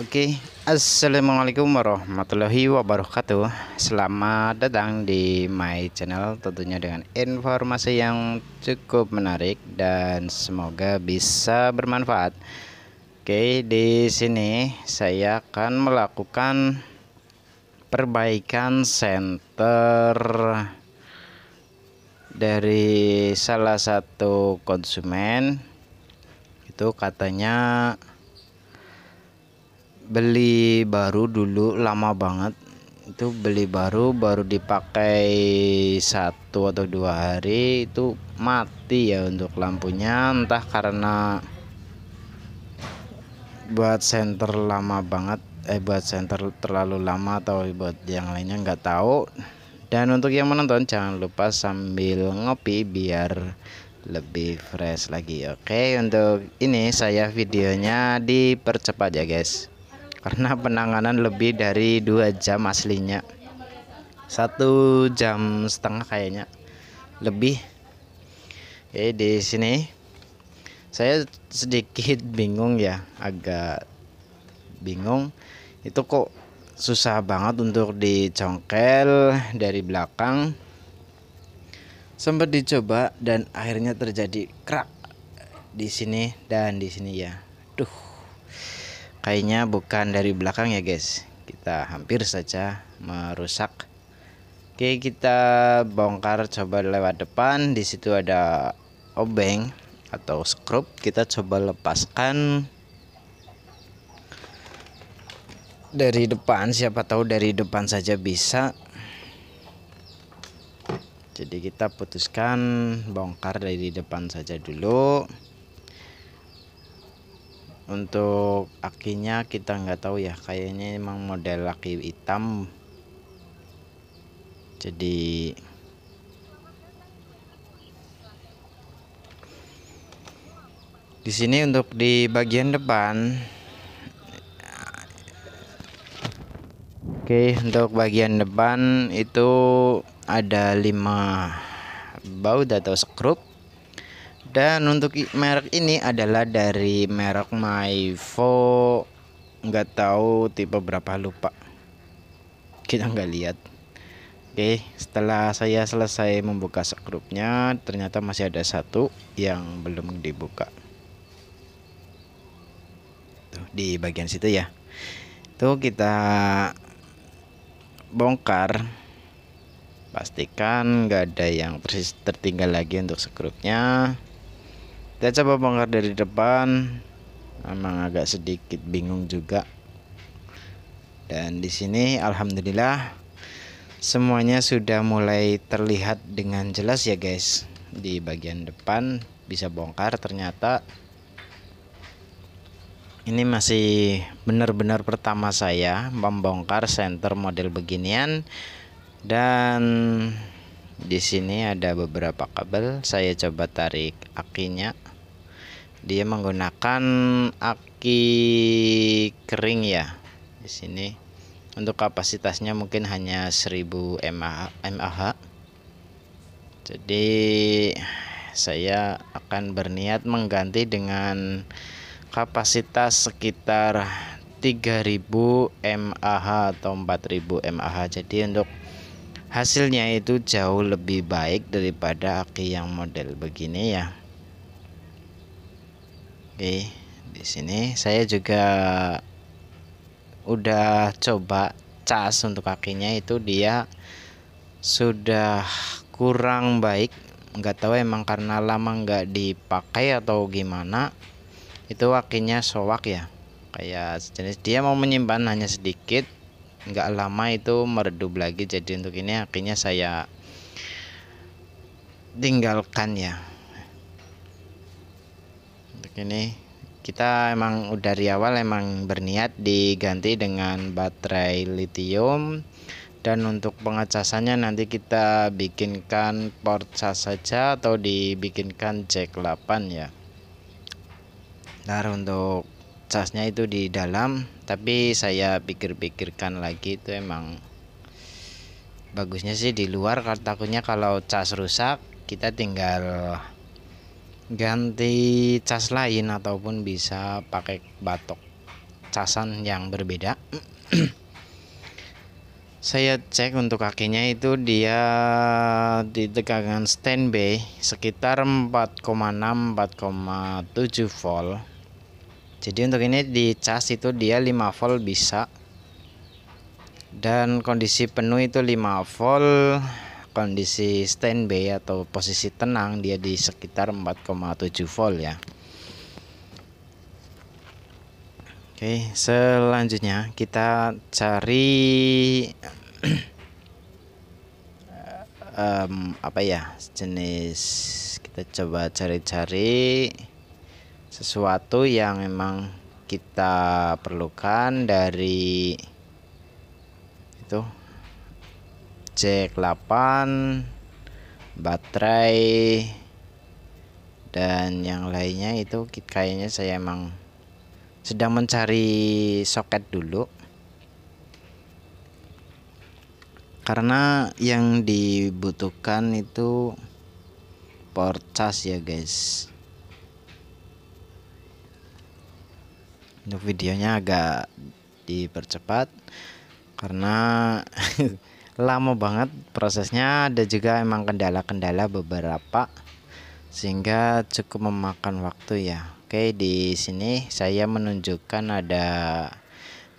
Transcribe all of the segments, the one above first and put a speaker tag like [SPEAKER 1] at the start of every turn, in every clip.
[SPEAKER 1] Oke, assalamualaikum warahmatullahi wabarakatuh. Selamat datang di my channel, tentunya dengan informasi yang cukup menarik dan semoga bisa bermanfaat. Oke, di sini saya akan melakukan perbaikan senter dari salah satu konsumen. Itu katanya beli baru dulu, lama banget itu beli baru dipakai 1 atau 2 hari itu mati ya untuk lampunya, entah karena buat senter lama banget, buat senter terlalu lama atau buat yang lainnya nggak tahu. Dan untuk yang menonton jangan lupa sambil ngopi biar lebih fresh lagi. Oke, untuk ini saya videonya dipercepat ya guys, karena penanganan lebih dari 2 jam aslinya, 1,5 jam kayaknya lebih. Di sini saya sedikit bingung ya, agak bingung itu kok susah banget untuk dicongkel dari belakang. Sempat dicoba dan akhirnya terjadi crack di sini dan di sini ya. Kayaknya bukan dari belakang ya guys, kita hampir saja merusak. Oke, kita bongkar coba lewat depan. Di situ ada obeng atau skrup, kita coba lepaskan dari depan, siapa tahu dari depan saja bisa. Jadi kita putuskan bongkar dari depan saja dulu. Untuk akinya kita nggak tahu ya, kayaknya emang model aki hitam. Jadi di sini untuk di bagian depan, oke, untuk bagian depan itu ada 5 baut atau skrup. Dan untuk merek ini adalah dari merek Myvo, nggak tahu tipe berapa, lupa, kita nggak lihat. Oke, setelah saya selesai membuka skrupnya, ternyata masih ada satu yang belum dibuka. Tuh, di bagian situ ya. Tuh kita bongkar, pastikan nggak ada yang persis tertinggal lagi untuk skrupnya. Kita coba bongkar dari depan, memang agak sedikit bingung juga. Dan di sini alhamdulillah semuanya sudah mulai terlihat dengan jelas ya guys. Di bagian depan bisa bongkar. Ternyata ini masih benar-benar pertama saya membongkar senter model beginian. Dan di sini ada beberapa kabel, saya coba tarik akinya. Dia menggunakan aki kering ya. Di sini untuk kapasitasnya mungkin hanya 1000 mAh. Jadi saya akan berniat mengganti dengan kapasitas sekitar 3000 mAh atau 4000 mAh. Jadi untuk hasilnya itu jauh lebih baik daripada aki yang model begini ya. Oke, di sini saya juga udah coba cas untuk kakinya, itu dia sudah kurang baik. Nggak tahu emang karena lama nggak dipakai atau gimana, itu kakinya soak ya, kayak sejenis dia mau menyimpan hanya sedikit, nggak lama itu meredup lagi. Jadi untuk ini kakinya saya tinggalkan ya. Untuk ini kita emang udah dari awal emang berniat diganti dengan baterai lithium. Dan untuk pengecasannya nanti kita bikinkan port cas saja atau dibikinkan jack 8 ya. Nah, untuk casnya itu di dalam, tapi saya pikir-pikirkan lagi itu emang bagusnya sih di luar, karena takutnya kalau cas rusak kita tinggal ganti cas lain ataupun bisa pakai batok. casan yang berbeda. Saya cek untuk kakinya itu dia di tegangan standby sekitar 4,6-4,7 volt. Jadi untuk ini di cas itu dia 5 volt bisa, dan kondisi penuh itu 5 volt, kondisi standby atau posisi tenang dia di sekitar 4,7 volt ya. Oke, selanjutnya kita cari apa ya, jenis, kita coba cari-cari sesuatu yang memang kita perlukan dari itu jack 8, baterai, dan yang lainnya. Itu kayaknya saya emang sedang mencari soket dulu, karena yang dibutuhkan itu power charge ya guys. Untuk videonya agak dipercepat karena lama banget prosesnya, ada juga emang kendala-kendala beberapa sehingga cukup memakan waktu ya. Oke, di sini saya menunjukkan ada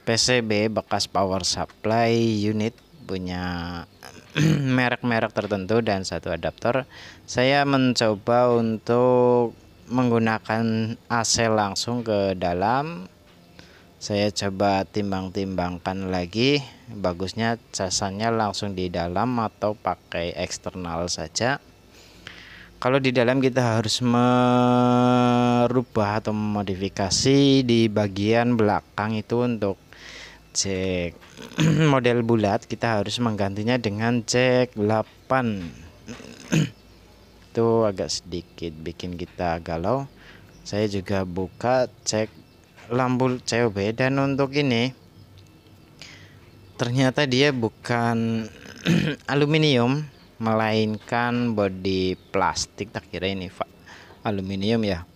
[SPEAKER 1] PCB bekas power supply unit punya merek-merek tertentu dan satu adaptor. Saya mencoba untuk menggunakan AC langsung ke dalam. Saya coba timbang-timbangkan lagi, bagusnya casannya langsung di dalam atau pakai eksternal saja. Kalau di dalam kita harus merubah atau memodifikasi di bagian belakang itu untuk jack model bulat, kita harus menggantinya dengan jack 8. Itu agak sedikit bikin kita galau. Saya juga buka cek lampu COB, dan untuk ini ternyata dia bukan aluminium melainkan bodi plastik. Tak kira ini aluminium ya.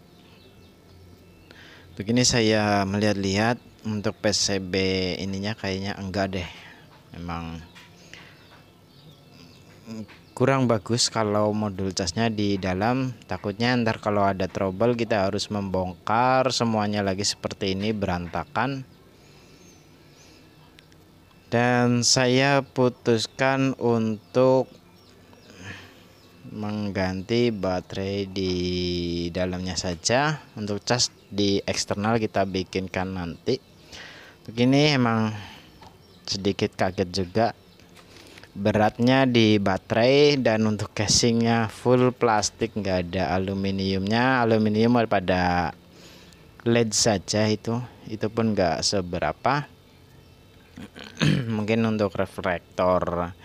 [SPEAKER 1] Begini saya melihat-lihat untuk PCB ininya kayaknya enggak deh, memang kurang bagus kalau modul casnya di dalam. Takutnya ntar kalau ada trouble kita harus membongkar semuanya lagi seperti ini, berantakan. Dan saya putuskan untuk mengganti baterai di dalamnya saja. Untuk cas di eksternal kita bikinkan nanti. Begini emang sedikit kaget juga beratnya di baterai, dan untuk casingnya full plastik, nggak ada aluminiumnya. Aluminium pada LED saja, itu pun nggak seberapa. Mungkin untuk reflektor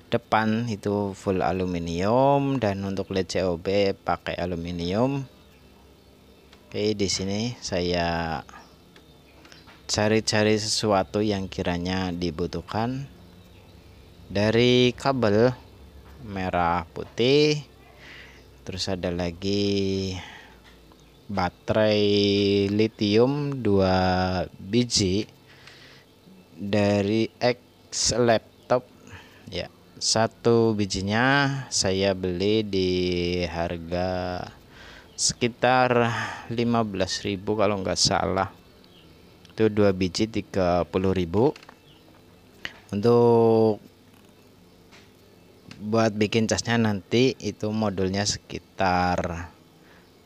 [SPEAKER 1] depan itu full aluminium, dan untuk LED COB pakai aluminium. Oke, di sini saya cari-cari sesuatu yang kiranya dibutuhkan. Dari kabel merah putih, terus ada lagi baterai lithium 2 biji dari X laptop ya. Satu bijinya saya beli di harga sekitar 15.000 kalau nggak salah. Itu 2 biji 30.000. Untuk buat bikin casnya nanti itu modulnya sekitar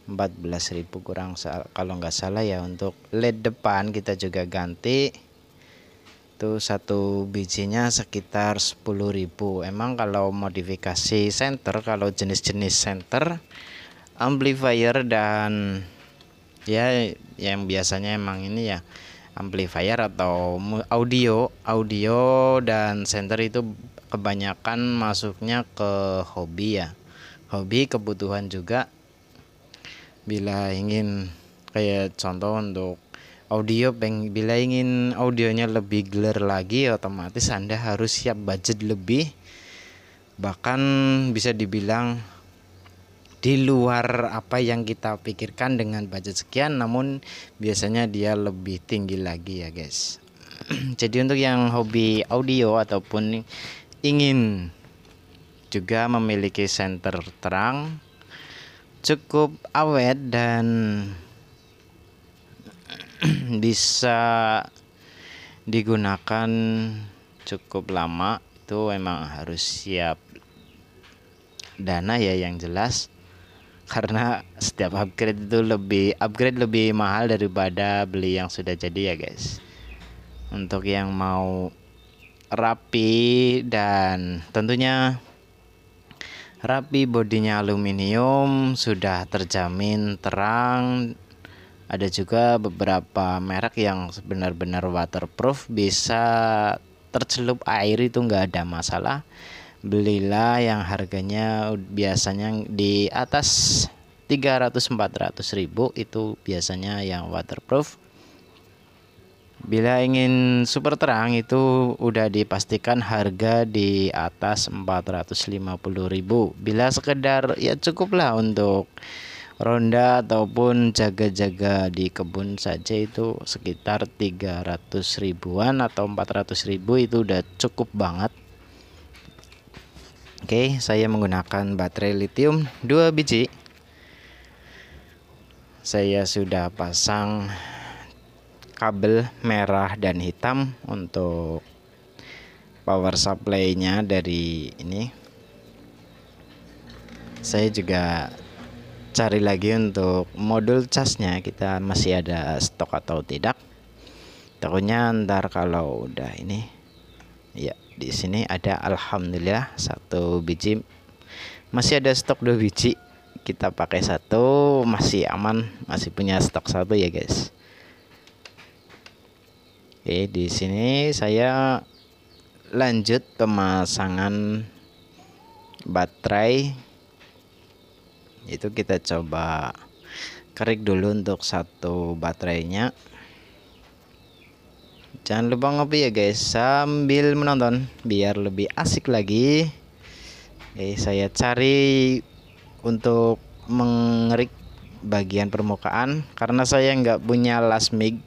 [SPEAKER 1] 14.000 kurang kalau nggak salah ya. Untuk LED depan kita juga ganti, itu satu bijinya sekitar 10.000. Emang kalau modifikasi center, kalau jenis-jenis center, amplifier, dan ya yang biasanya emang ini ya amplifier atau audio dan center itu kebanyakan masuknya ke hobi ya. Hobi kebutuhan juga. Bila ingin kayak contoh untuk audio, bila ingin audionya lebih clear lagi, otomatis Anda harus siap budget lebih. Bahkan bisa dibilang di luar apa yang kita pikirkan dengan budget sekian, namun biasanya dia lebih tinggi lagi ya guys. Jadi untuk yang hobi audio ataupun ingin juga memiliki senter terang cukup awet dan bisa digunakan cukup lama, itu emang harus siap dana ya yang jelas, karena setiap upgrade lebih mahal daripada beli yang sudah jadi ya guys. Untuk yang mau rapi dan tentunya rapi, bodinya aluminium, sudah terjamin terang. Ada juga beberapa merek yang benar-benar waterproof, bisa tercelup air itu nggak ada masalah. Belilah yang harganya biasanya di atas 300-400 ribu, itu biasanya yang waterproof. Bila ingin super terang itu udah dipastikan harga di atas 450 ribu. Bila sekedar ya cukuplah untuk ronda ataupun jaga-jaga di kebun saja, itu sekitar 300 ribuan atau 400 ribu itu udah cukup banget. Oke, saya menggunakan baterai lithium 2 biji. Saya sudah pasang kabel merah dan hitam untuk power supply-nya dari ini. Saya juga cari lagi untuk modul casnya, kita masih ada stok atau tidak. Takutnya ntar kalau udah ini ya, di sini ada alhamdulillah 1 biji, masih ada stok 2 biji, kita pakai 1 masih aman, masih punya stok 1 ya guys. Oke, di sini saya lanjut pemasangan baterai. Itu kita coba kerik dulu untuk 1 baterainya. Jangan lupa ngopi ya guys sambil menonton biar lebih asik lagi. Saya cari untuk mengerik bagian permukaan, karena saya nggak punya las mig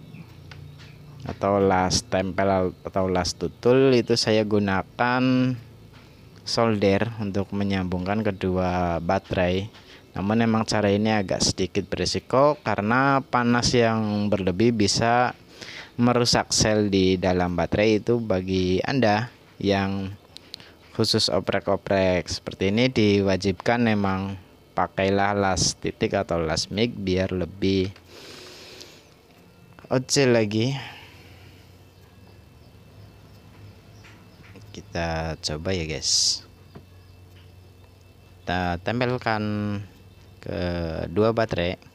[SPEAKER 1] atau las tempel atau las tutul, itu saya gunakan solder untuk menyambungkan kedua baterai. Namun memang cara ini agak sedikit berisiko karena panas yang berlebih bisa merusak sel di dalam baterai. Itu bagi Anda yang khusus oprek-oprek seperti ini diwajibkan memang pakailah las titik atau las mig biar lebih oke lagi. Kita coba ya guys, kita tempelkan ke 2 baterai.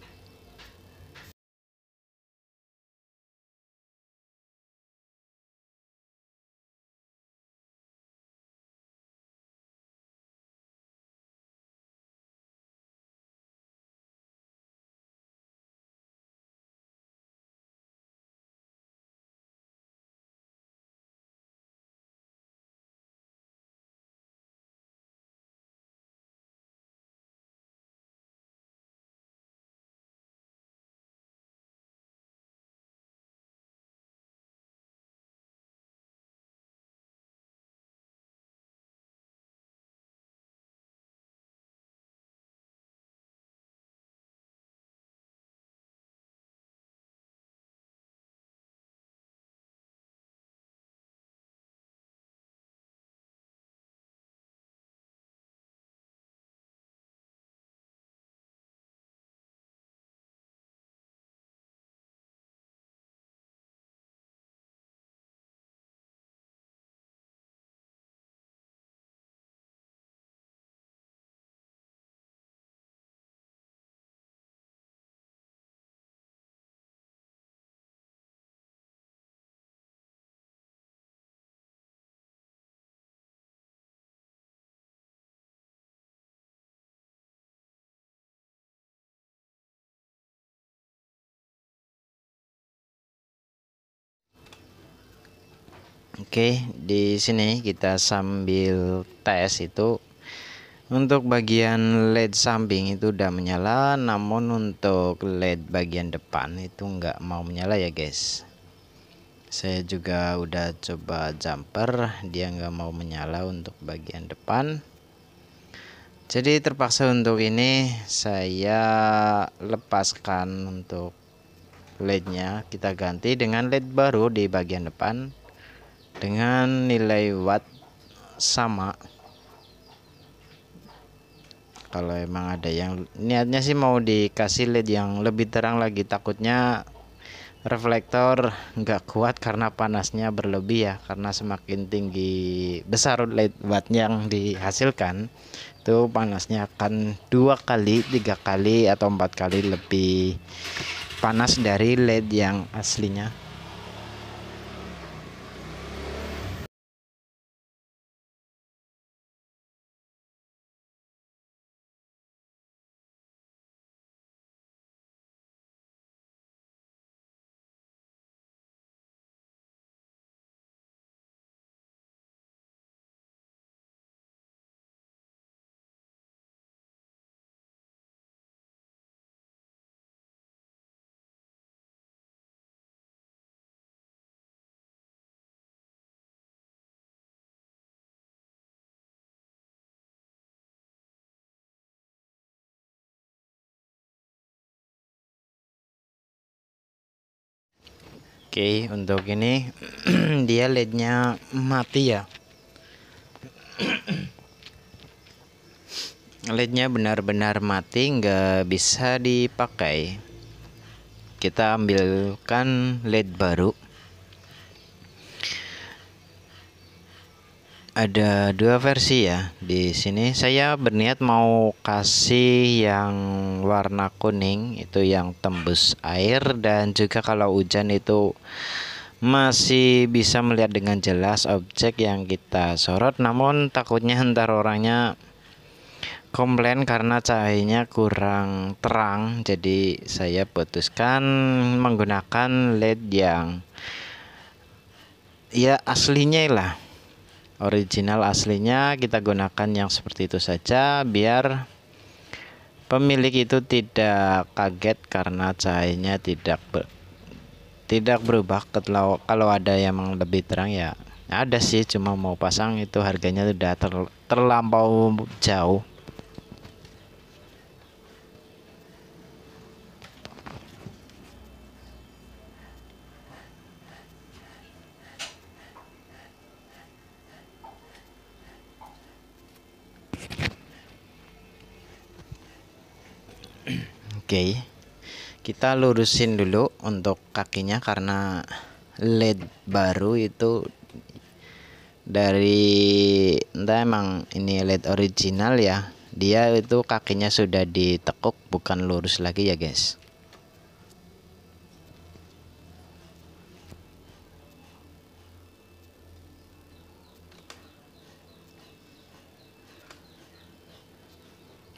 [SPEAKER 1] Oke, di sini kita sambil tes itu Untuk bagian LED samping itu udah menyala, namun untuk LED bagian depan itu nggak mau menyala ya guys. Saya juga udah coba jumper, dia nggak mau menyala untuk bagian depan. Jadi terpaksa untuk ini saya lepaskan untuk LED-nya, kita ganti dengan LED baru di bagian depan dengan nilai watt sama. Kalau emang ada yang niatnya sih mau dikasih LED yang lebih terang lagi, takutnya reflektor nggak kuat karena panasnya berlebih ya, karena semakin tinggi besar LED watt yang dihasilkan itu panasnya akan 2 kali 3 kali atau 4 kali lebih panas dari LED yang aslinya. Oke, untuk ini dia LED-nya mati ya. LED-nya benar-benar mati, nggak bisa dipakai. Kita ambilkan LED baru. Ada 2 versi ya. Di sini saya berniat mau kasih yang warna kuning, itu yang tembus air, dan juga kalau hujan itu masih bisa melihat dengan jelas objek yang kita sorot. Namun takutnya ntar orangnya komplain karena cahayanya kurang terang, jadi saya putuskan menggunakan LED yang ya aslinya lah, original aslinya. Kita gunakan yang seperti itu saja biar pemilik itu tidak kaget karena cahayanya tidak berubah. Kalau ada yang lebih terang ya ada sih, cuma mau pasang itu harganya udah terlampau jauh. Oke, kita lurusin dulu untuk kakinya karena LED baru itu dari entah emang ini LED original ya, dia itu kakinya sudah ditekuk, bukan lurus lagi ya guys.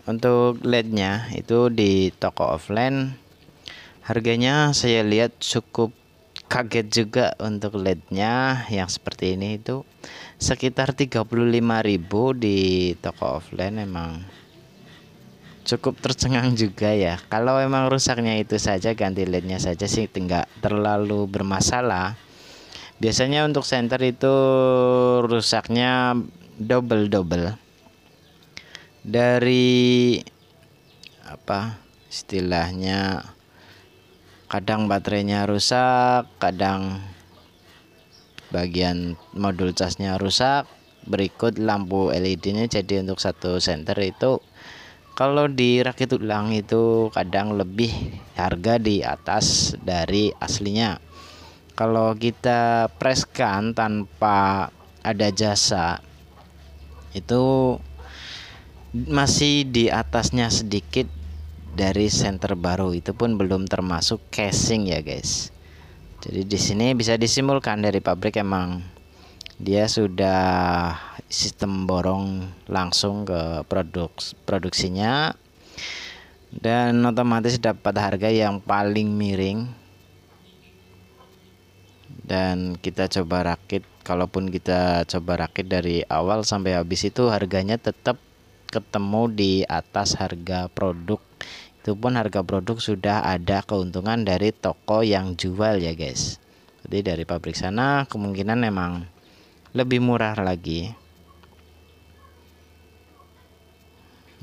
[SPEAKER 1] Untuk LED-nya itu di toko offline harganya saya lihat cukup kaget juga. Untuk LED-nya yang seperti ini itu sekitar 35.000 di toko offline. Emang cukup tercengang juga ya. Kalau emang rusaknya itu saja, ganti LED-nya saja sih tidak terlalu bermasalah. Biasanya untuk senter itu rusaknya double dari apa istilahnya, kadang baterainya rusak, kadang bagian modul casnya rusak, berikut lampu LED-nya. Jadi untuk satu senter itu kalau dirakit ulang itu kadang lebih harga di atas dari aslinya. Kalau kita preskan tanpa ada jasa itu masih di atasnya sedikit dari senter baru, itu pun belum termasuk casing ya guys. Jadi di sini bisa disimpulkan dari pabrik emang dia sudah sistem borong langsung ke produksinya, dan otomatis dapat harga yang paling miring. Dan kita coba rakit, kalaupun kita coba rakit dari awal sampai habis itu harganya tetap ketemu di atas harga produk. Itu pun harga produk sudah ada keuntungan dari toko yang jual ya guys. Jadi dari pabrik sana kemungkinan memang lebih murah lagi.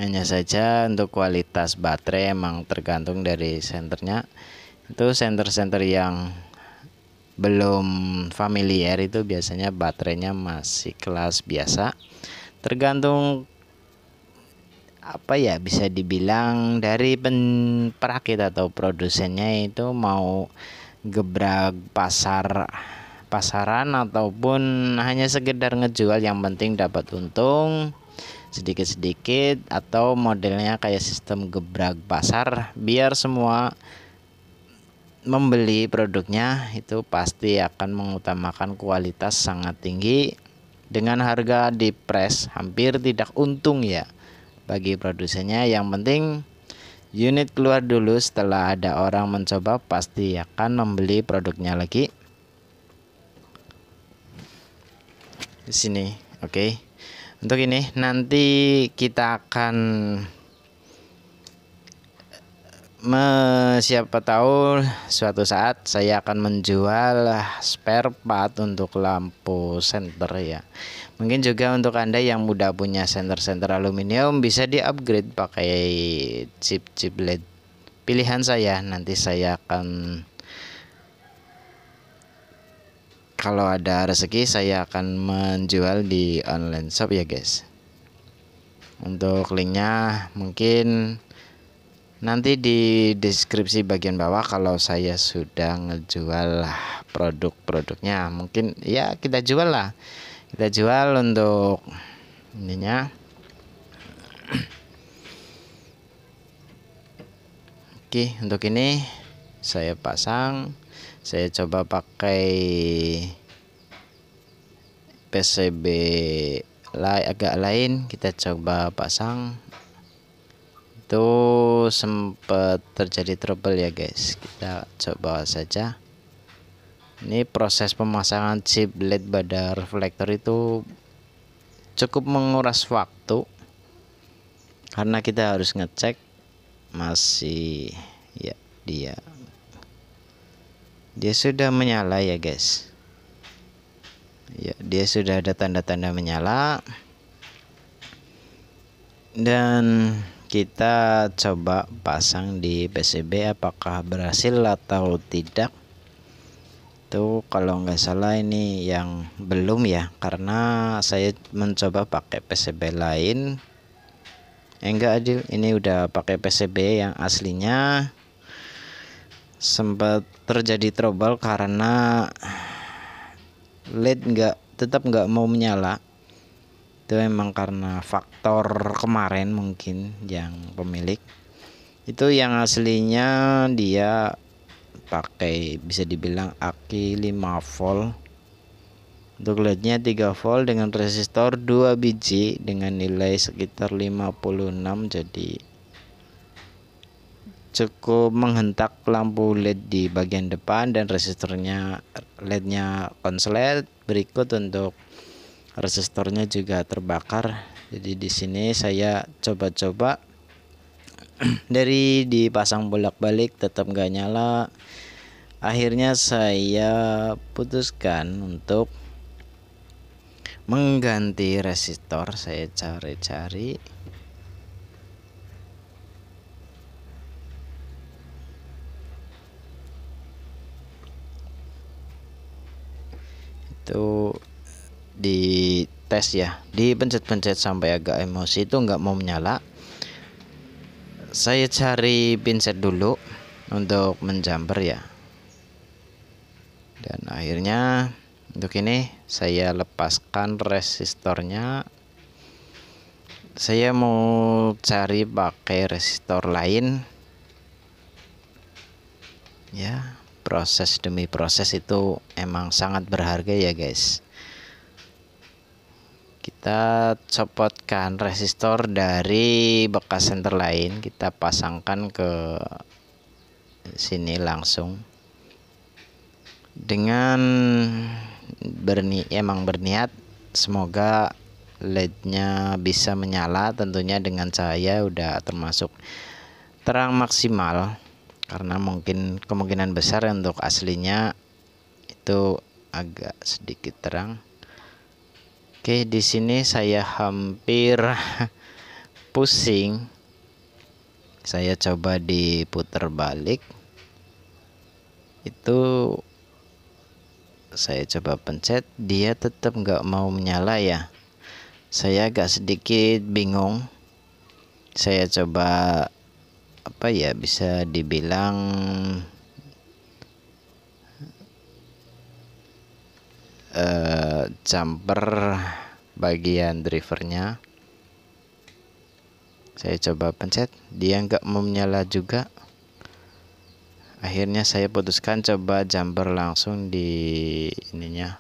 [SPEAKER 1] Hanya saja untuk kualitas baterai emang tergantung dari senternya. Itu senter-senter yang belum familiar itu biasanya baterainya masih kelas biasa. Tergantung apa ya, bisa dibilang dari perakit atau produsennya itu mau gebrak pasaran ataupun hanya sekedar ngejual, yang penting dapat untung sedikit-sedikit, atau modelnya kayak sistem gebrak pasar biar semua membeli produknya itu pasti akan mengutamakan kualitas sangat tinggi dengan harga di press hampir tidak untung ya bagi produsennya. Yang penting unit keluar dulu, setelah ada orang mencoba pasti akan membeli produknya lagi. Di sini, oke. Untuk ini nanti kita akan siapa tahu suatu saat saya akan menjual spare part untuk lampu senter ya. Mungkin juga untuk Anda yang udah punya senter-senter aluminium bisa di-upgrade pakai chip LED pilihan saya. Nanti saya akan, kalau ada rezeki saya akan menjual di online shop ya guys. Untuk linknya mungkin nanti di deskripsi bagian bawah kalau saya sudah ngejual produk-produknya. Mungkin ya kita jual lah. Kita jual untuk ininya. Oke, untuk ini saya pasang. Saya coba pakai PCB agak lain, kita coba pasang. Itu sempat terjadi trouble ya guys, kita coba saja. Ini proses pemasangan chip LED pada reflektor itu cukup menguras waktu karena kita harus ngecek masih ya, dia sudah menyala ya guys. Ya, dia sudah ada tanda-tanda menyala. Dan kita coba pasang di PCB apakah berhasil atau tidak. Tuh kalau nggak salah ini yang belum ya, karena saya mencoba pakai PCB lain. Enggak adil, ini udah pakai PCB yang aslinya. Sempat terjadi trouble karena LED tetap nggak mau menyala. Itu memang karena faktor kemarin mungkin yang pemilik. Itu yang aslinya dia pakai bisa dibilang aki 5 volt. Untuk LED-nya 3 volt dengan resistor 2 biji dengan nilai sekitar 56, jadi cukup menghentak lampu LED di bagian depan dan resistornya LED-nya konslet. Berikut untuk resistornya juga terbakar. Jadi di sini saya coba-coba dari dipasang bolak-balik tetap nggak nyala. Akhirnya saya putuskan untuk mengganti resistor. Saya cari-cari, itu di tes ya, dipencet-pencet sampai agak emosi itu nggak mau menyala. Saya cari pinset dulu untuk menjumper ya, dan akhirnya untuk ini saya lepaskan resistornya. Saya mau cari pakai resistor lain ya. Proses demi proses itu emang sangat berharga ya guys. Kita copotkan resistor dari bekas senter lain, kita pasangkan ke sini langsung dengan emang berniat semoga LED-nya bisa menyala, tentunya dengan cahaya udah termasuk terang maksimal, karena mungkin kemungkinan besar untuk aslinya itu agak sedikit terang. Oke, di sini saya hampir pusing. Saya coba diputar balik. Itu saya coba pencet, dia tetap nggak mau menyala ya. Saya agak sedikit bingung. Saya coba apa ya, bisa dibilang jumper bagian drivernya. Saya coba pencet, dia nggak mau menyala juga. Akhirnya saya putuskan coba jumper langsung di ininya.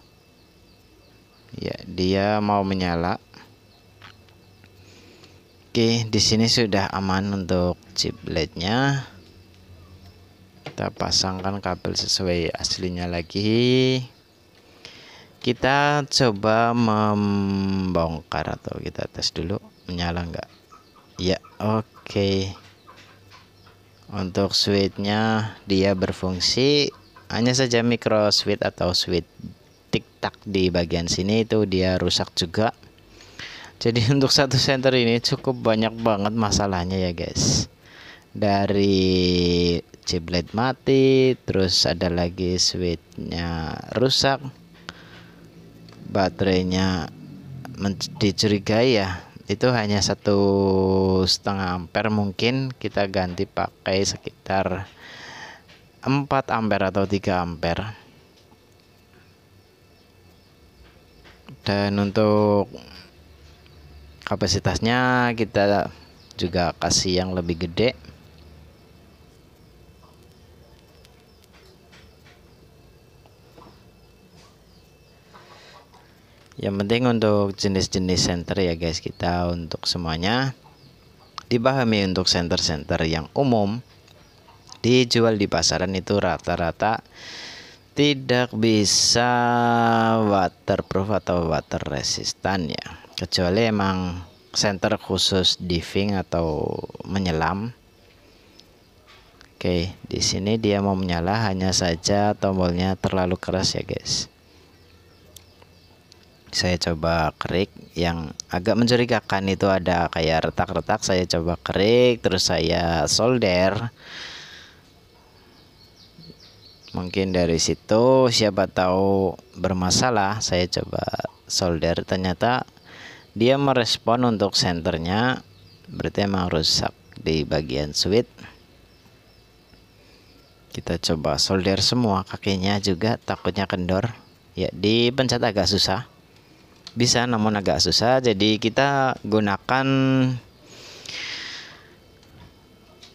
[SPEAKER 1] Ya, dia mau menyala. Oke, di sini sudah aman untuk chip LED-nya. Kita pasangkan kabel sesuai aslinya lagi. Kita coba membongkar atau kita tes dulu menyala nggak. Ya, oke. Untuk switchnya dia berfungsi, hanya saja micro switch atau switch tik-tak di bagian sini itu dia rusak juga. Jadi untuk satu senter ini cukup banyak banget masalahnya ya guys. Dari chip LED mati, terus ada lagi switchnya rusak, baterainya dicurigai ya itu hanya 1,5 ampere, mungkin kita ganti pakai sekitar 4 ampere atau 3 ampere. Dan untuk kapasitasnya kita juga kasih yang lebih gede. Yang penting untuk jenis-jenis senter ya guys, kita untuk semuanya dipahami. Untuk senter-senter yang umum dijual di pasaran itu rata-rata tidak bisa waterproof atau water resistant ya, kecuali emang senter khusus diving atau menyelam. Oke, di sini dia mau menyala, hanya saja tombolnya terlalu keras ya guys. Saya coba kerik, yang agak mencurigakan itu ada kayak retak-retak. Saya coba kerik, terus saya solder. Mungkin dari situ siapa tahu bermasalah. Saya coba solder, ternyata dia merespon untuk senternya, berarti emang rusak di bagian switch. Kita coba solder semua kakinya juga, takutnya kendor ya. Dipencet agak susah, bisa namun agak susah. Jadi kita gunakan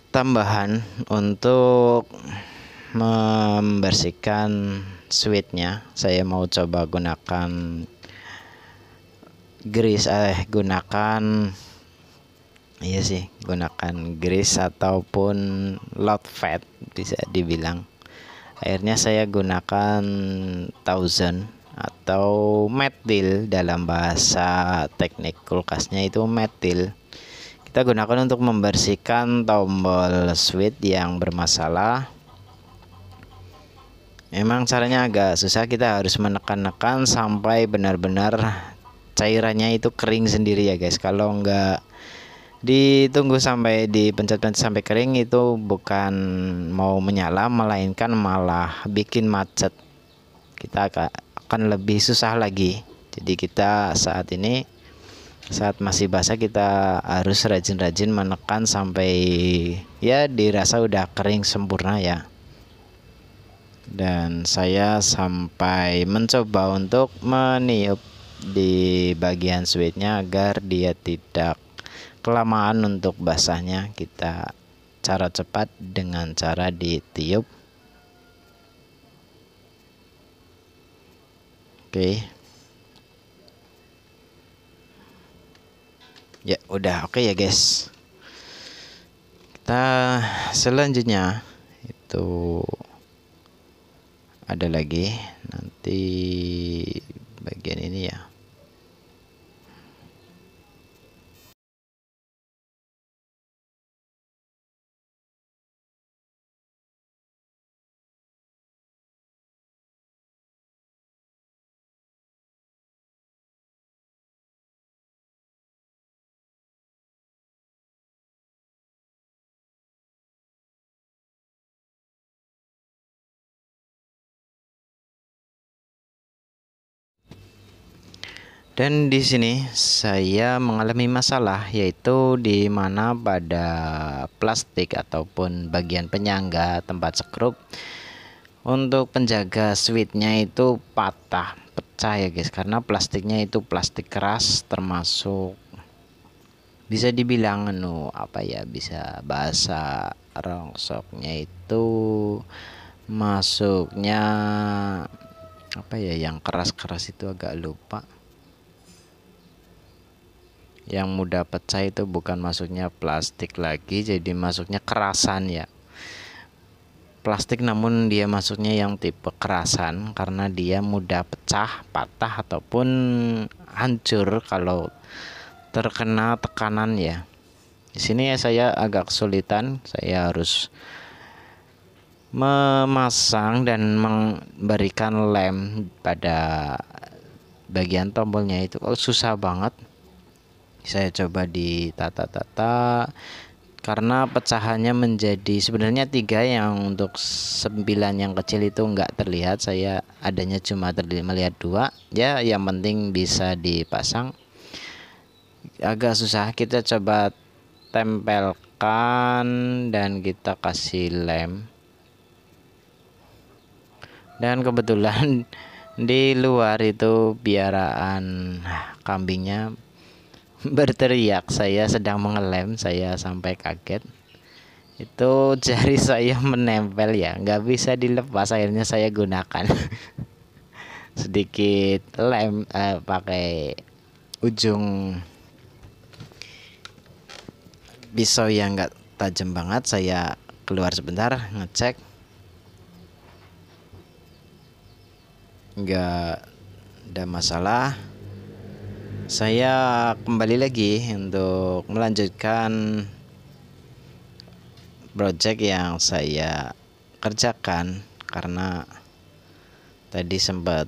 [SPEAKER 1] tambahan untuk membersihkan switchnya. Saya mau coba gunakan gunakan grease ataupun loud fat bisa dibilang. Akhirnya saya gunakan Thousand atau metil, dalam bahasa teknik kulkasnya itu metil. Kita gunakan untuk membersihkan tombol switch yang bermasalah. Memang caranya agak susah, kita harus menekan-nekan sampai benar-benar cairannya itu kering sendiri ya guys. Kalau enggak ditunggu sampai dipencet-pencet sampai kering, itu bukan mau menyala, melainkan malah bikin macet. Kita akan lebih susah lagi. Jadi kita saat ini, saat masih basah, kita harus rajin-rajin menekan sampai ya dirasa udah kering sempurna ya. Dan saya sampai mencoba untuk meniup di bagian switchnya agar dia tidak kelamaan untuk basahnya. Kita cara cepat dengan cara ditiup. Oke. Ya udah oke ya guys. Kita selanjutnya itu ada lagi nanti bagian ini ya. Dan di sini saya mengalami masalah, yaitu di mana pada plastik ataupun bagian penyangga tempat sekrup untuk penjaga switchnya itu pecah ya guys, karena plastiknya itu plastik keras, termasuk bisa dibilang apa ya, bisa bahasa rongsoknya itu masuknya apa ya, yang keras-keras itu agak lupa. Yang mudah pecah itu bukan masuknya plastik lagi, jadi masuknya kerasan ya. Plastik namun dia masuknya yang tipe kerasan karena dia mudah pecah, patah ataupun hancur kalau terkena tekanan ya. Di sini saya agak kesulitan, saya harus memasang dan memberikan lem pada bagian tombolnya itu. Susah banget. Saya coba ditata-tata karena pecahannya menjadi sebenarnya 3, yang untuk 9 yang kecil itu enggak terlihat, saya adanya cuma melihat 2 ya, yang penting bisa dipasang. Agak susah, kita coba tempelkan dan kita kasih lem. Dan kebetulan di luar itu piaraan kambingnya berteriak, saya sedang mengelem, saya sampai kaget. Itu jari saya menempel ya, nggak bisa dilepas, akhirnya saya gunakan sedikit lem pakai ujung pisau yang nggak tajam banget. Saya keluar sebentar ngecek, nggak ada masalah. Saya kembali lagi untuk melanjutkan project yang saya kerjakan karena tadi sempat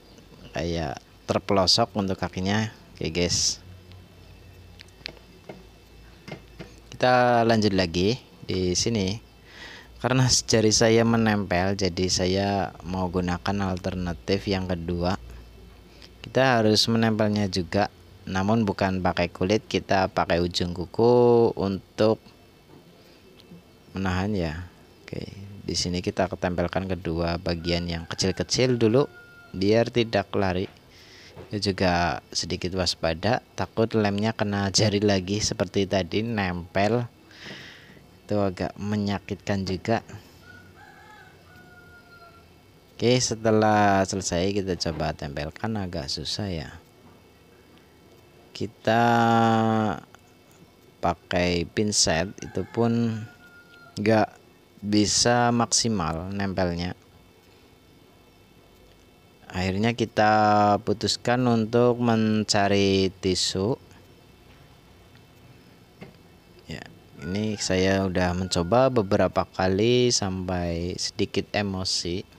[SPEAKER 1] kayak terpelosok untuk kakinya. Oke guys, kita lanjut lagi di sini. Karena jari saya menempel, jadi saya mau gunakan alternatif yang kedua. Kita harus menempelnya juga, namun bukan pakai kulit, kita pakai ujung kuku untuk menahan ya. Oke, di sini kita ketempelkan kedua bagian yang kecil-kecil dulu biar tidak lari. Itu juga sedikit waspada, takut lemnya kena jari lagi seperti tadi nempel. Itu agak menyakitkan juga. Oke, setelah selesai kita coba tempelkan, agak susah ya. Kita pakai pinset itu pun nggak bisa maksimal nempelnya. Akhirnya kita putuskan untuk mencari tisu. Ya, ini saya udah mencoba beberapa kali sampai sedikit emosi.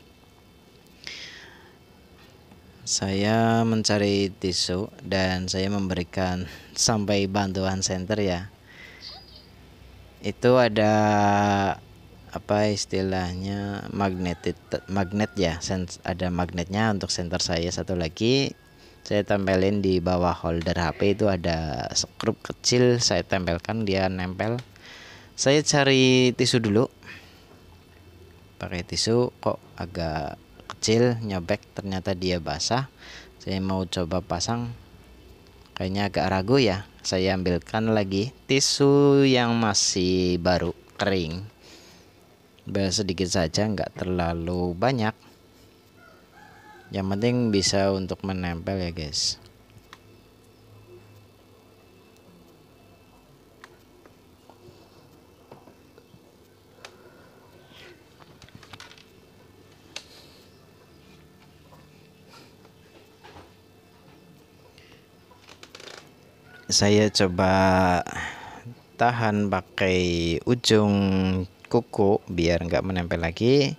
[SPEAKER 1] Saya mencari tisu dan saya memberikan sampai bantuan senter ya. Itu ada apa istilahnya, magnet ya, ada magnetnya untuk senter saya. Satu lagi saya tempelin di bawah holder HP, itu ada skrup kecil, saya tempelkan, dia nempel. Saya cari tisu dulu, pakai tisu kok agak kecil, nyobek, ternyata dia basah. Saya mau coba pasang, kayaknya agak ragu ya. Saya ambilkan lagi tisu yang masih baru kering, sedikit saja, nggak terlalu banyak, yang penting bisa untuk menempel ya guys. Saya coba tahan pakai ujung kuku biar nggak menempel lagi.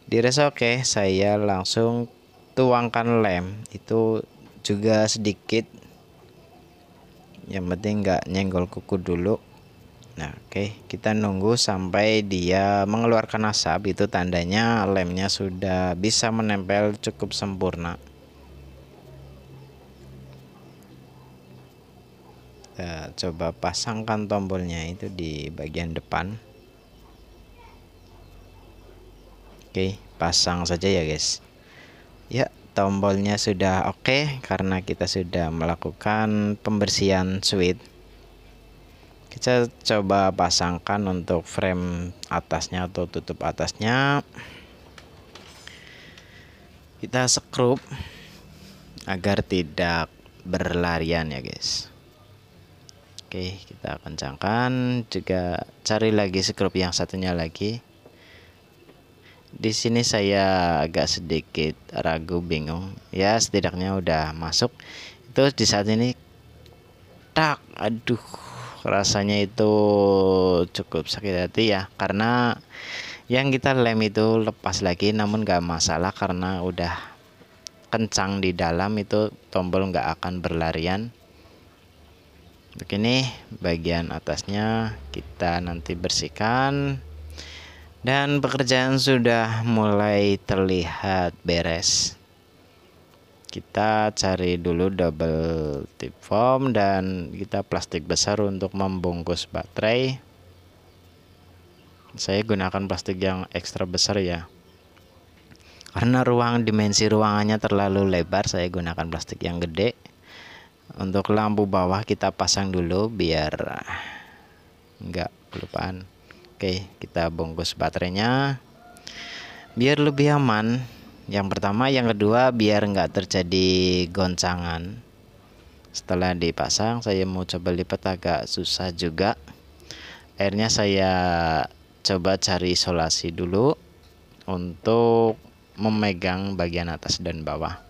[SPEAKER 1] Dirasa oke, saya langsung tuangkan lem, itu juga sedikit, yang penting nggak nyenggol kuku dulu. Nah oke, kita nunggu sampai dia mengeluarkan asap, itu tandanya lemnya sudah bisa menempel cukup sempurna. Kita coba pasangkan tombolnya itu di bagian depan. Oke, pasang saja ya guys. Ya, tombolnya sudah oke karena kita sudah melakukan pembersihan switch. Kita coba pasangkan untuk frame atasnya atau tutup atasnya. Kita skrup agar tidak berlarian ya guys. Oke, kita kencangkan, juga cari lagi skrup yang satunya lagi. Di sini saya agak sedikit ragu, bingung. Ya, setidaknya udah masuk. Itu di saat ini tak, aduh, rasanya itu cukup sakit hati ya, karena yang kita lem itu lepas lagi, namun gak masalah karena udah kencang di dalam, itu tombol nggak akan berlarian. Begini bagian atasnya kita nanti bersihkan, dan pekerjaan sudah mulai terlihat beres. Kita cari dulu double tip foam dan kita plastik besar untuk membungkus baterai. Saya gunakan plastik yang ekstra besar ya, karena dimensi ruangannya terlalu lebar. Saya gunakan plastik yang gede. Untuk lampu bawah kita pasang dulu biar enggak kelupaan. Oke, kita bungkus baterainya biar lebih aman. Yang pertama, yang kedua biar enggak terjadi goncangan. Setelah dipasang, saya mau coba lipat, agak susah juga. Akhirnya saya coba cari isolasi dulu untuk memegang bagian atas dan bawah.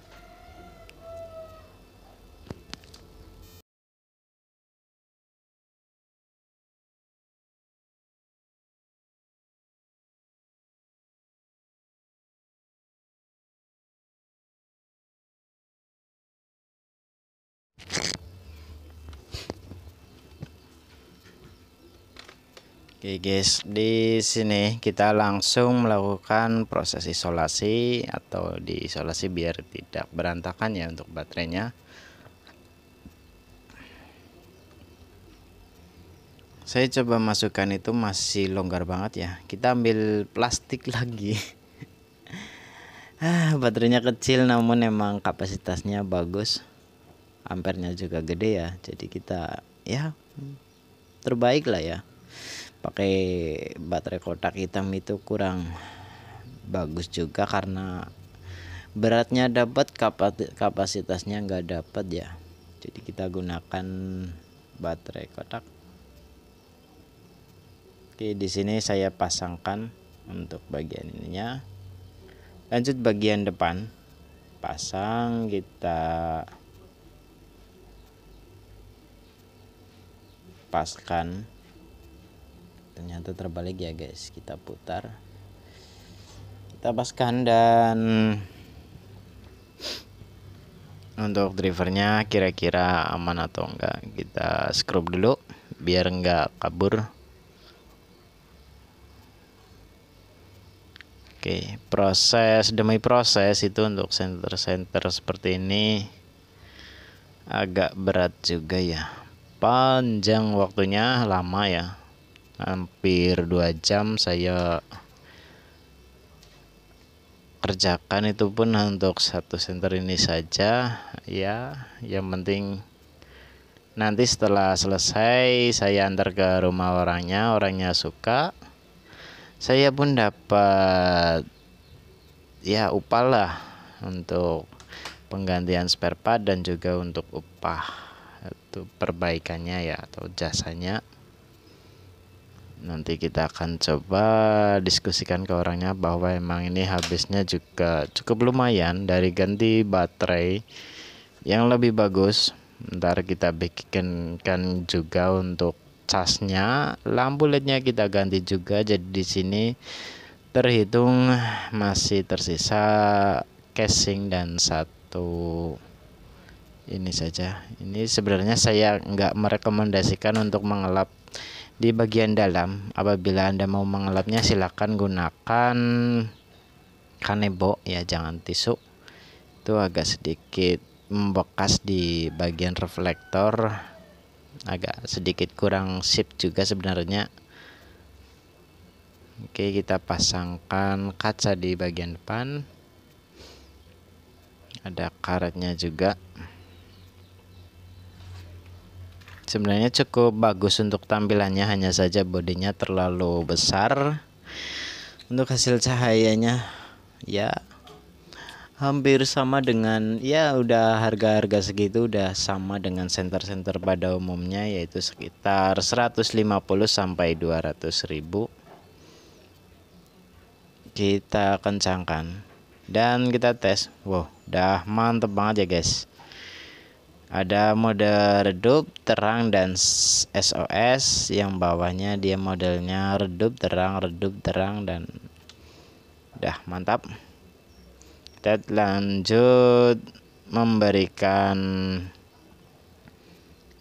[SPEAKER 1] Oke guys, di sini kita langsung melakukan proses isolasi atau diisolasi biar tidak berantakan ya untuk baterainya. Saya coba masukkan, itu masih longgar banget ya. Kita ambil plastik lagi. Baterainya kecil namun emang kapasitasnya bagus. Ampernya juga gede ya. Jadi kita ya terbaik lah ya. Pakai baterai kotak hitam itu kurang bagus juga karena beratnya dapat, kapasitasnya nggak dapat ya. Jadi kita gunakan baterai kotak. Oke, di sini saya pasangkan untuk bagian ininya. Lanjut bagian depan, pasang, kita paskan. Ternyata terbalik ya guys, kita putar, kita paskan, dan untuk drivernya kira-kira aman atau enggak kita skrup dulu biar enggak kabur. Oke, proses demi proses itu untuk senter seperti ini agak berat juga ya, panjang waktunya, lama ya. Hampir 2 jam saya kerjakan, itu pun untuk satu senter ini saja ya. Yang penting nanti setelah selesai saya antar ke rumah orangnya suka, saya pun dapat ya upah lah untuk penggantian spare part dan juga untuk upah itu perbaikannya ya atau jasanya. Nanti kita akan coba diskusikan ke orangnya bahwa emang ini habisnya juga cukup lumayan dari ganti baterai yang lebih bagus. Ntar kita bikinkan juga untuk casnya, lampu lednya kita ganti juga. Jadi di sini terhitung masih tersisa casing dan satu ini saja. Ini sebenarnya saya nggak merekomendasikan untuk mengelap di bagian dalam. Apabila Anda mau mengelapnya silakan gunakan kanebo ya, jangan tisu. Itu agak sedikit membekas di bagian reflektor agak sedikit kurang sip juga sebenarnya. Oke, kita pasangkan kaca di bagian depan, ada karetnya juga. Sebenarnya cukup bagus untuk tampilannya, hanya saja bodinya terlalu besar. Untuk hasil cahayanya ya hampir sama dengan, ya udah harga-harga segitu udah sama dengan senter-senter pada umumnya, yaitu sekitar 150 sampai 200.000. Kita kencangkan dan kita tes. Wow, udah mantep banget ya guys. Ada mode redup, terang, dan SOS. Yang bawahnya dia modelnya redup, terang, dan udah mantap. Kita lanjut memberikan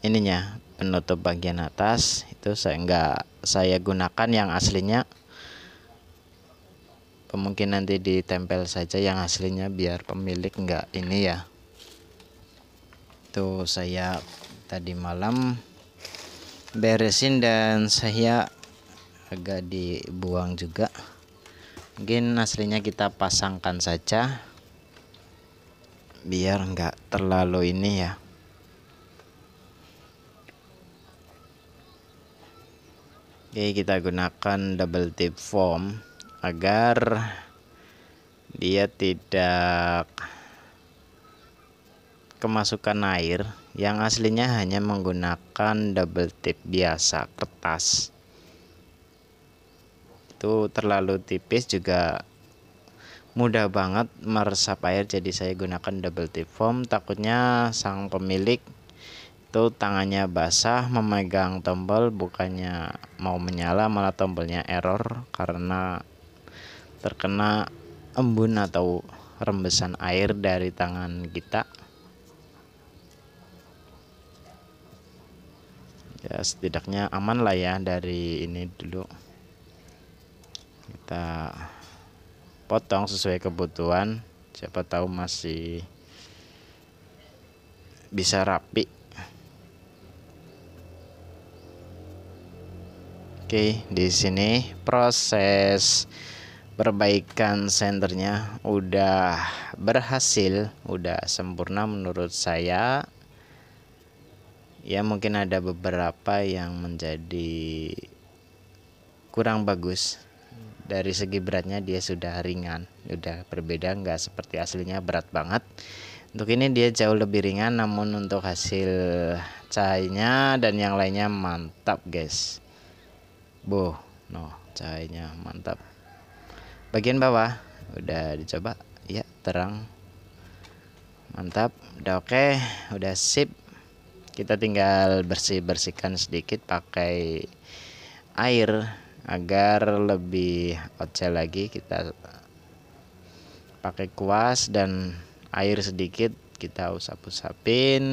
[SPEAKER 1] ininya, penutup bagian atas. Itu saya gunakan yang aslinya. Mungkin nanti ditempel saja yang aslinya biar pemilik enggak ini ya. Tuh saya tadi malam beresin dan saya agak dibuang juga. Mungkin aslinya kita pasangkan saja biar enggak terlalu ini ya. Oke, kita gunakan double tip foam agar dia tidak kemasukan air. Yang aslinya hanya menggunakan double tip biasa, kertas. Itu terlalu tipis juga mudah banget meresap air, jadi saya gunakan double tip foam. Takutnya sang pemilik itu tangannya basah memegang tombol, bukannya mau menyala malah tombolnya error karena terkena embun atau rembesan air dari tangan kita. Ya setidaknya aman lah ya dari ini dulu. Kita potong sesuai kebutuhan, siapa tahu masih bisa rapi. Oke, di sini proses perbaikan senternya udah berhasil, udah sempurna menurut saya. Ya mungkin ada beberapa yang menjadi kurang bagus. Dari segi beratnya dia sudah ringan, udah berbeda, nggak seperti aslinya berat banget. Untuk ini dia jauh lebih ringan, namun untuk hasil cahayanya dan yang lainnya mantap guys. Cahayanya mantap. Bagian bawah udah dicoba ya, terang, mantap, udah oke, udah sip. Kita tinggal bersihkan sedikit pakai air agar lebih oce lagi. Kita pakai kuas dan air sedikit, kita usap-usapin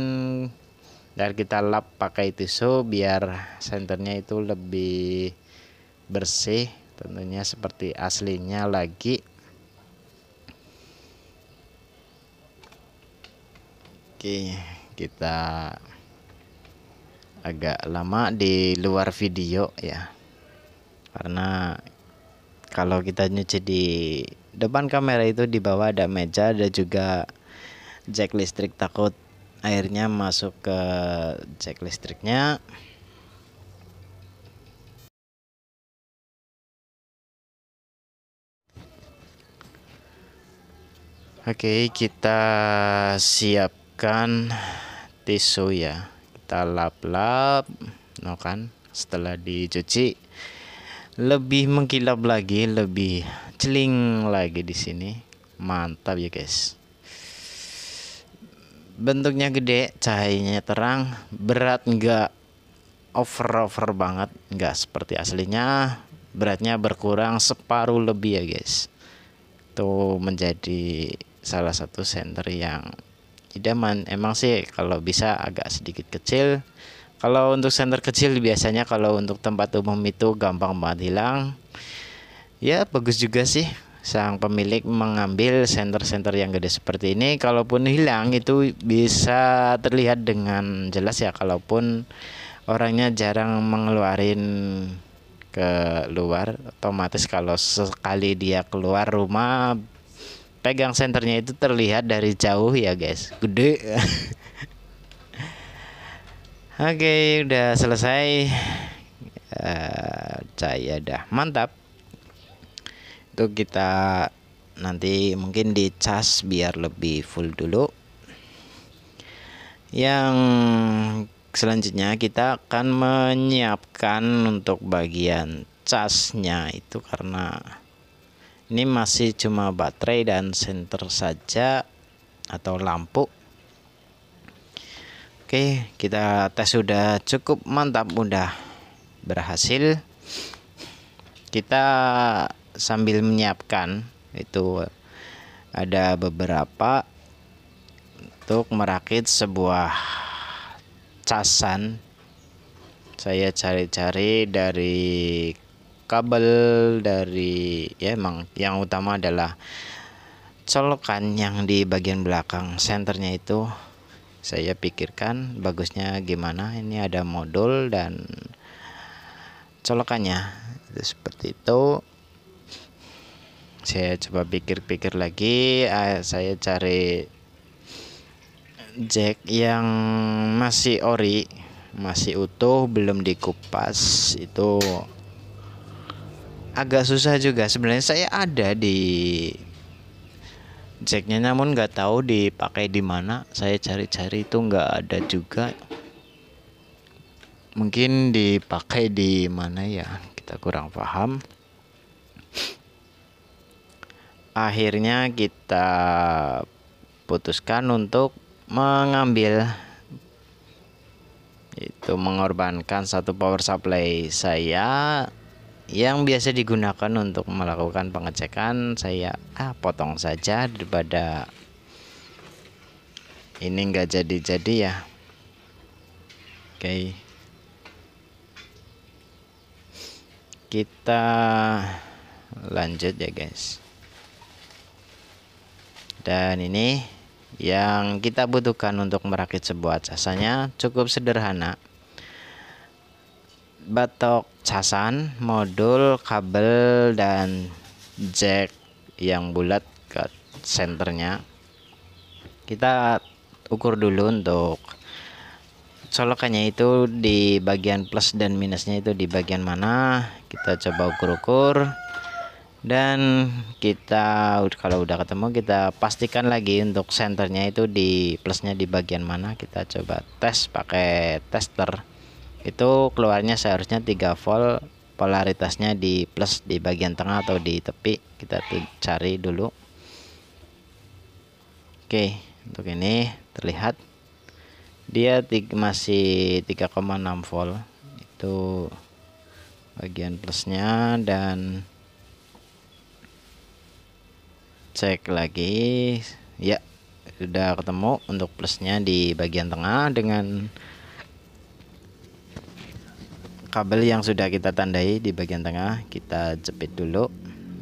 [SPEAKER 1] dan kita lap pakai tisu biar senternya itu lebih bersih, tentunya seperti aslinya lagi. Oke, kita agak lama di luar video ya, karena kalau kita nyuci di depan kamera itu di bawah ada meja, ada juga jack listrik, takut airnya masuk ke jack listriknya. Oke, kita siapkan tisu ya, kita lap-lap, kan setelah dicuci lebih mengkilap lagi, lebih celing lagi di sini. Mantap ya guys. Bentuknya gede, cahayanya terang, berat enggak over banget, enggak seperti aslinya. Beratnya berkurang separuh lebih ya guys. Itu menjadi salah satu senter yang idaman. Emang sih kalau bisa agak sedikit kecil. Kalau untuk senter kecil biasanya kalau untuk tempat umum itu gampang banget hilang. Ya bagus juga sih sang pemilik mengambil senter-senter yang gede seperti ini. Kalaupun hilang itu bisa terlihat dengan jelas ya. Kalaupun orangnya jarang mengeluarin keluar, otomatis kalau sekali dia keluar rumah pegang senternya itu terlihat dari jauh ya guys, gede. Oke, udah selesai. Saya dah mantap. Itu kita nanti mungkin dicas biar lebih full dulu. Yang selanjutnya kita akan menyiapkan untuk bagian casnya itu, karena ini masih cuma baterai dan senter saja atau lampu. Oke, kita tes sudah cukup mantap, udah berhasil. Kita sambil menyiapkan itu ada beberapa untuk merakit sebuah casan. Saya cari-cari dari kabel, dari ya emang yang utama adalah colokan yang di bagian belakang senternya itu. Saya pikirkan bagusnya gimana, ini ada modul dan colokannya itu seperti itu. Saya coba pikir-pikir lagi, saya cari jack yang masih ori, masih utuh, belum dikupas. Itu agak susah juga sebenarnya. Saya ada di jacknya, namun nggak tahu dipakai di mana. Saya cari-cari itu nggak ada juga. Mungkin dipakai di mana ya, kita kurang paham. Akhirnya kita putuskan untuk mengambil, itu mengorbankan satu power supply saya yang biasa digunakan untuk melakukan pengecekan. Saya potong saja daripada ini enggak jadi-jadi ya. Oke, kita lanjut ya guys. Dan ini yang kita butuhkan untuk merakit sebuah casannya cukup sederhana. Batok casan, modul, kabel, dan jack yang bulat ke senternya. Kita ukur dulu untuk colokannya itu di bagian plus dan minusnya itu di bagian mana. Kita coba ukur-ukur, dan kita kalau udah ketemu kita pastikan lagi untuk senternya itu di plusnya di bagian mana. Kita coba tes pakai tester. Itu keluarnya seharusnya 3 volt, polaritasnya di plus di bagian tengah atau di tepi. Kita cari dulu. Oke, untuk ini terlihat dia masih 3,6 volt, itu bagian plusnya. Dan cek lagi ya, sudah ketemu untuk plusnya di bagian tengah dengan kabel yang sudah kita tandai di bagian tengah. Kita jepit dulu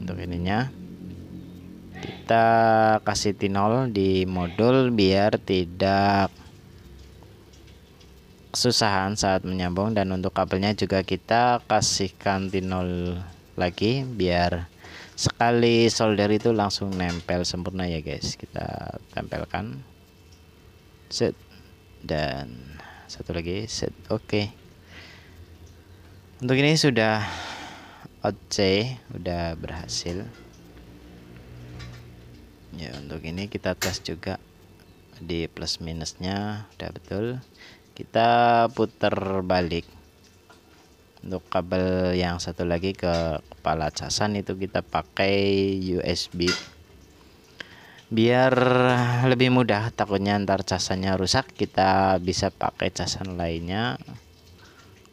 [SPEAKER 1] untuk ininya. Kita kasih tinol di modul biar tidak kesusahan saat menyambung, dan untuk kabelnya juga kita kasihkan tinol lagi biar sekali solder itu langsung nempel sempurna ya guys. Kita tempelkan, set, dan satu lagi, set. Oke. Untuk ini sudah OC, udah berhasil. Ya, untuk ini kita tes juga di plus minusnya udah betul. Kita putar balik untuk kabel yang satu lagi ke kepala casan, itu kita pakai USB biar lebih mudah. Takutnya ntar casannya rusak, kita bisa pakai casan lainnya.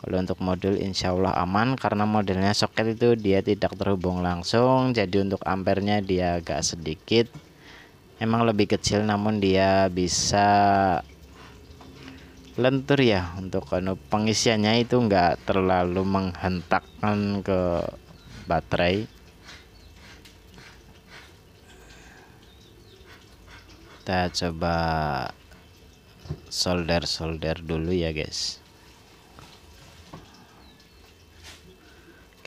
[SPEAKER 1] Kalau untuk modul insya Allah aman, karena modelnya soket itu dia tidak terhubung langsung, jadi untuk ampernya dia agak sedikit, emang lebih kecil, namun dia bisa lentur ya. Untuk pengisiannya itu enggak terlalu menghentakkan ke baterai. Kita coba solder dulu ya guys.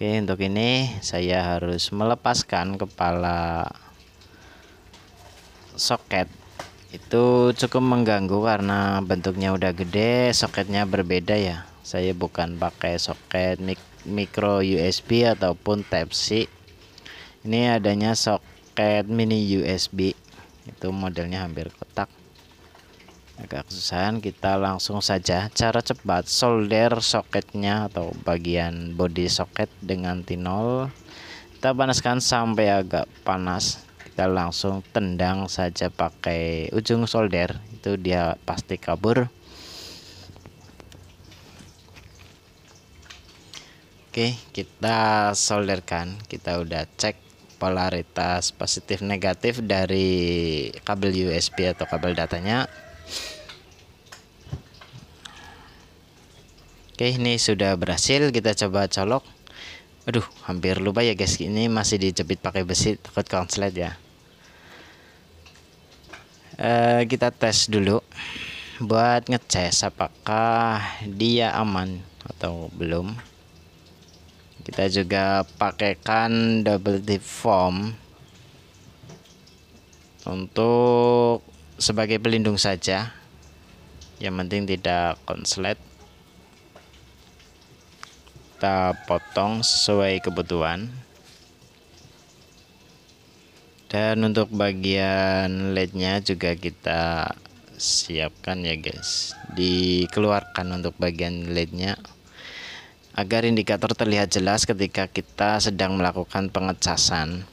[SPEAKER 1] Oke, untuk ini saya harus melepaskan kepala soket. Itu cukup mengganggu karena bentuknya udah gede, soketnya berbeda ya. Saya bukan pakai soket micro USB ataupun Type C. Ini adanya soket mini USB. Itu modelnya hampir kotak. Agak kesusahan, kita langsung saja cara cepat solder soketnya atau bagian body soket dengan tinol. Kita panaskan sampai agak panas, kita langsung tendang saja pakai ujung solder, itu dia pasti kabur. Oke, kita solderkan. Kita udah cek polaritas positif negatif dari kabel USB atau kabel datanya. Oke, ini sudah berhasil. Kita coba colok. Aduh, hampir lupa ya guys, ini masih dijepit pakai besi, takut konslet ya. Kita tes dulu buat ngecek apakah dia aman atau belum. Kita juga pakaikan double tip foam untuk sebagai pelindung saja, yang penting tidak konslet. Kita potong sesuai kebutuhan. Dan untuk bagian LED-nya juga kita siapkan ya guys, dikeluarkan untuk bagian LED-nya agar indikator terlihat jelas ketika kita sedang melakukan pengecasan.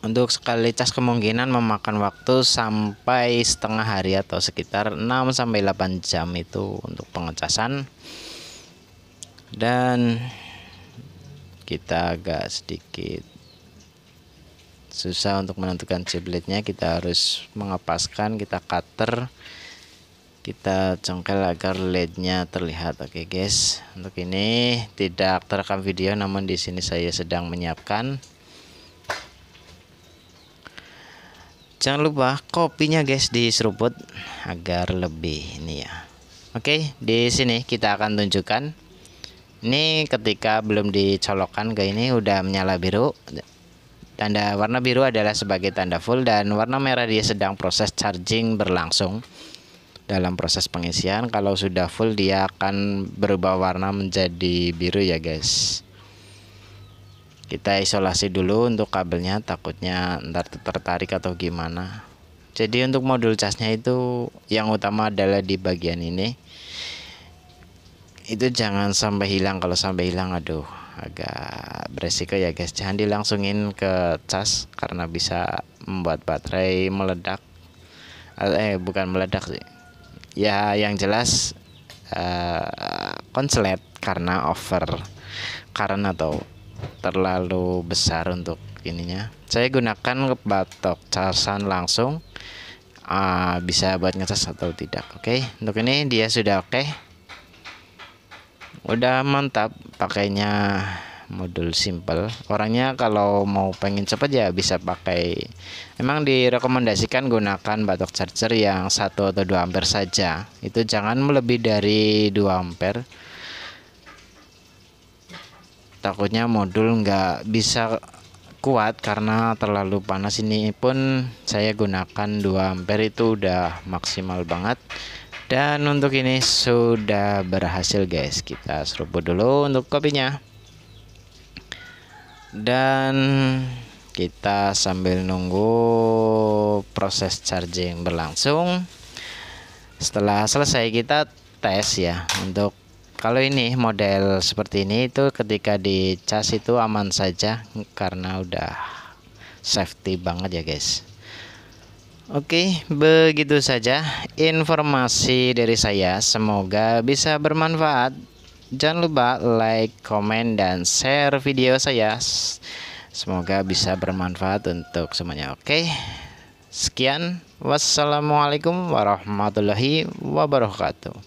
[SPEAKER 1] Untuk sekali cas kemungkinan memakan waktu sampai setengah hari atau sekitar 6-8 jam itu untuk pengecasan. Dan kita agak sedikit susah untuk menentukan chip LED-nya, kita harus mengepaskan, kita cutter, kita congkel agar LED-nya terlihat. Oke guys, untuk ini tidak terekam video, namun di sini saya sedang menyiapkan. Jangan lupa kopinya guys diseruput agar lebih ini ya. Oke, di sini kita akan tunjukkan. Ini ketika belum dicolokkan ke ini udah menyala biru. Tanda warna biru adalah sebagai tanda full, dan warna merah dia sedang proses charging berlangsung dalam proses pengisian. Kalau sudah full dia akan berubah warna menjadi biru ya guys. Kita isolasi dulu untuk kabelnya, takutnya ntar tertarik atau gimana. Jadi untuk modul casnya itu yang utama adalah di bagian ini. Itu jangan sampai hilang, kalau sampai hilang aduh agak beresiko ya guys. Jangan dilangsungin ke cas karena bisa membuat baterai meledak. Bukan meledak sih ya, yang jelas konslet karena over current atau terlalu besar untuk ininya. Saya gunakan batok casan langsung, bisa buat ngecas atau tidak. Oke, untuk ini dia sudah oke. Udah mantap, pakainya modul simple. Orangnya kalau mau pengen cepet ya bisa pakai, memang direkomendasikan gunakan batok charger yang 1 atau 2 ampere saja. Itu jangan melebihi dari 2 ampere, takutnya modul nggak bisa kuat karena terlalu panas. Ini pun saya gunakan 2 ampere, itu udah maksimal banget. Dan untuk ini sudah berhasil guys. Kita seruput dulu untuk kopinya, dan kita sambil nunggu proses charging berlangsung. Setelah selesai kita tes ya. Untuk kalau ini model seperti ini itu ketika dicas itu aman saja karena udah safety banget ya guys. Oke, begitu saja informasi dari saya. Semoga bisa bermanfaat. Jangan lupa like, komen, dan share video saya. Semoga bisa bermanfaat untuk semuanya. Oke, sekian. Wassalamualaikum warahmatullahi wabarakatuh.